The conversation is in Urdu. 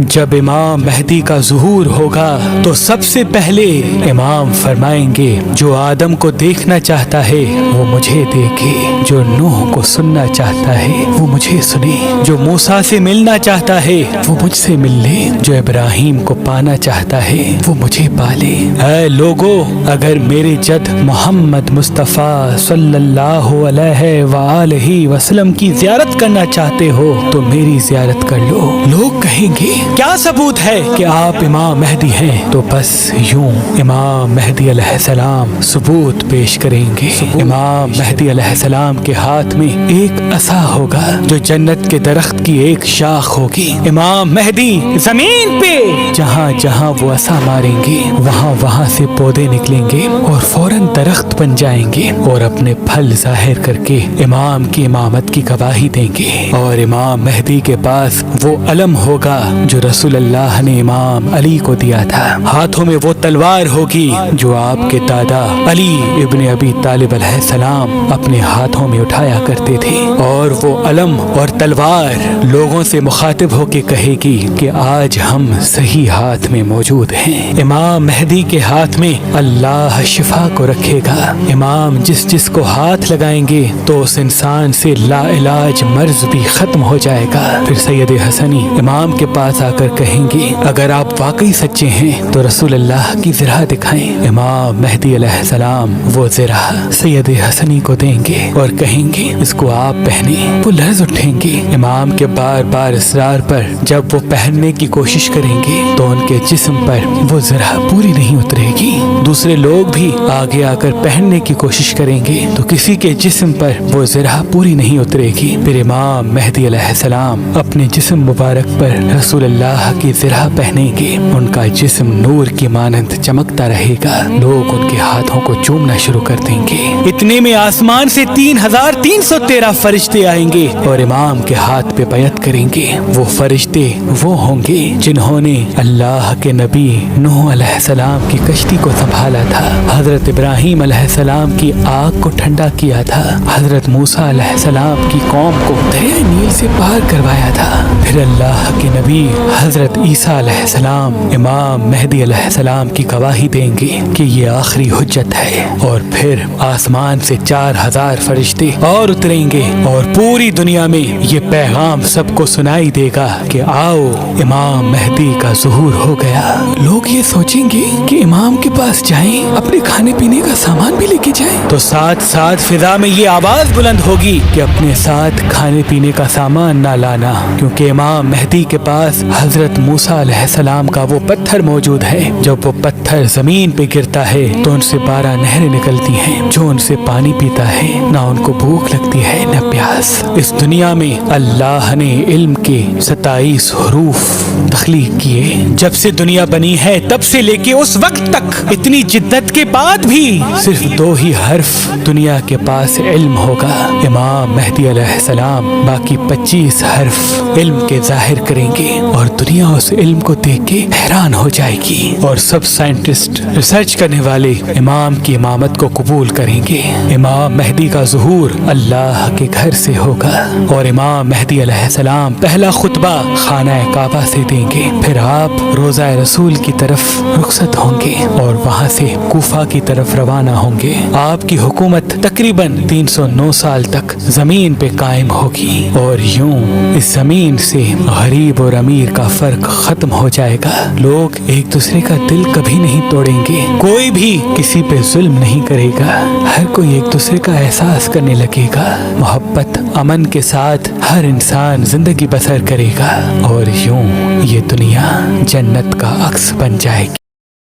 جب امام مہدی کا ظہور ہوگا تو سب سے پہلے امام فرمائیں گے جو آدم کو دیکھنا چاہتا ہے وہ مجھے دیکھے، جو نوح کو سننا چاہتا ہے وہ مجھے سنے، جو موسیٰ سے ملنا چاہتا ہے وہ مجھ سے مل لے، جو ابراہیم کو پانا چاہتا ہے وہ مجھے پالے۔ اے لوگو، اگر میرے جد محمد مصطفیٰ صلی اللہ علیہ وآلہ وسلم کی زیارت کرنا چاہتے ہو تو میری زیارت کر لو۔ لوگ کہیں گے کیا ثبوت ہے کہ آپ امام مہدی ہیں؟ تو بس یوں امام مہدی علیہ السلام ثبوت پیش کریں گے۔ امام مہدی علیہ السلام کے ہاتھ میں ایک عصا ہوگا جو جنت کے درخت کی ایک شاخ ہوگی۔ امام مہدی زمین پہ جہاں جہاں وہ عصا ماریں گے وہاں وہاں سے پودے نکلیں گے اور فوراً درخت بن جائیں گے اور اپنے پھل ظاہر کر کے امام کی امامت کی گواہی دیں گے۔ اور امام مہدی کے پاس وہ علم ہوگا جو رسول اللہ نے امام علی کو دیا تھا، ہاتھوں میں وہ تلوار ہوگی جو آپ کے دادا علی ابن ابی طالب علیہ السلام اپنے ہاتھوں میں اٹھایا کرتے تھے، اور وہ علم اور تلوار لوگوں سے مخاطب ہو کے کہے گی کہ آج ہم صحیح ہاتھ میں موجود ہیں۔ امام مہدی کے ہاتھ میں اللہ شفا کو رکھے گا۔ امام جس کو ہاتھ لگائیں گے تو اس انسان سے لا علاج مرض بھی ختم ہو جائے گا۔ پھر سید حسنی امام کے پاس آ کر کہیں گے اگر آپ واقعی سچے ہیں تو رسول اللہ کی زرہ دکھائیں۔ امام مہدی علیہ السلام وہ زرہ سید حسنی کو دیں گے اور کہیں گے اس کو آپ پہنیں۔ وہ لرز اٹھیں گے۔ امام کے بار بار اصرار پر جب وہ پہننے کی کوشش کریں گے تو ان کے جسم پر وہ زرہ پوری نہیں اترے گی۔ دوسرے لوگ بھی آگے آ کر پہننے کی کوشش کریں گے تو کسی کے جسم پر وہ زرہ پوری نہیں اترے گی۔ پھر امام مہدی علیہ السلام اپنے جسم مبارک پر رسول اللہ کی زرہ پہنیں گے، ان کا جسم نور کی مانند چمکتا رہے گا، لوگ ان کے ہاتھوں کو چومنا شروع کر دیں گے۔ اتنے میں آسمان سے 3313 فرشتے آئیں گے اور امام کے ہاتھ پہ بیعت کریں گے۔ وہ فرشتے وہ ہوں گے جنہوں نے اللہ کے نبی نوح علیہ السلام کی کشتی کو سنبھالا تھا، حضرت ابراہیم علیہ السلام کی آگ کو ٹھنڈا کیا تھا، حضرت موسیٰ علیہ السلام کی قوم کو دریائے نیل سے پار کروایا تھا۔ پھر اللہ کے نبی حضرت عیسیٰ علیہ السلام امام مہدی علیہ السلام کی گواہی دیں گے کہ یہ آخری حجت ہے، اور پھر آسمان سے 4000 فرشتے اور اتریں گے اور پوری دنیا میں یہ پیغام سب کو سنائی دے گا کہ آؤ امام مہدی کا ظہور ہو گیا۔ لوگ یہ سوچیں گے کہ امام کے پاس جائیں، اپنے کھانے پینے کا سامان بھی لے کے جائیں، تو ساتھ ساتھ فضا میں یہ آواز بلند ہوگی کہ اپنے ساتھ کھانے پینے کا سامان نہ لانا، کیونکہ امام مہدی کے پاس حضرت موسیٰ علیہ السلام کا وہ پتھر موجود ہے۔ جب وہ پتھر زمین پہ گرتا ہے تو ان سے 12 نہریں نکلتی ہیں، جو ان سے پانی پیتا ہے نہ ان کو بھوک لگتی ہے نہ پیاس۔ اس دنیا میں اللہ نے علم کے 27 حروف تخلیق کیے۔ جب سے دنیا بنی ہے تب سے لے کے اس وقت تک اتنی جدت کے بعد بھی صرف 2 ہی حرف دنیا کے پاس علم ہوگا، امام مہدی علیہ السلام۔ باقی 25 حرف علم کے ظاہر کریں گے اور دنیا اس علم کو دیکھ کے حیران ہو جائے گی، اور سب سائنٹسٹ ریسرچ کرنے والے امام کی امامت کو قبول کریں گے۔ امام مہدی کا ظہور اللہ کے گھر سے ہوگا، اور امام مہدی علیہ السلام پہلا خطبہ خانہ کعبہ سے دیں گے، پھر آپ روضہ رسول کی طرف رخصت ہوں گے اور وہاں سے کوفہ کی طرف روانہ ہوں گے۔ آپ کی حکومت تقریباً 309 سال تک زمین پہ قائم ہوگی، اور یوں اس زمین سے غریب اور امیر کا فرق ختم ہو جائے گا۔ لوگ ایک دوسرے کا دل کبھی نہیں توڑیں گے، کوئی بھی کسی پہ ظلم نہیں کرے گا، ہر کوئی ایک دوسرے کا احساس کرنے لگے گا، محبت امن کے ساتھ ہر انسان زندگی بسر کرے گا، اور یوں یہ دنیا جنت کا عکس بن جائے گی۔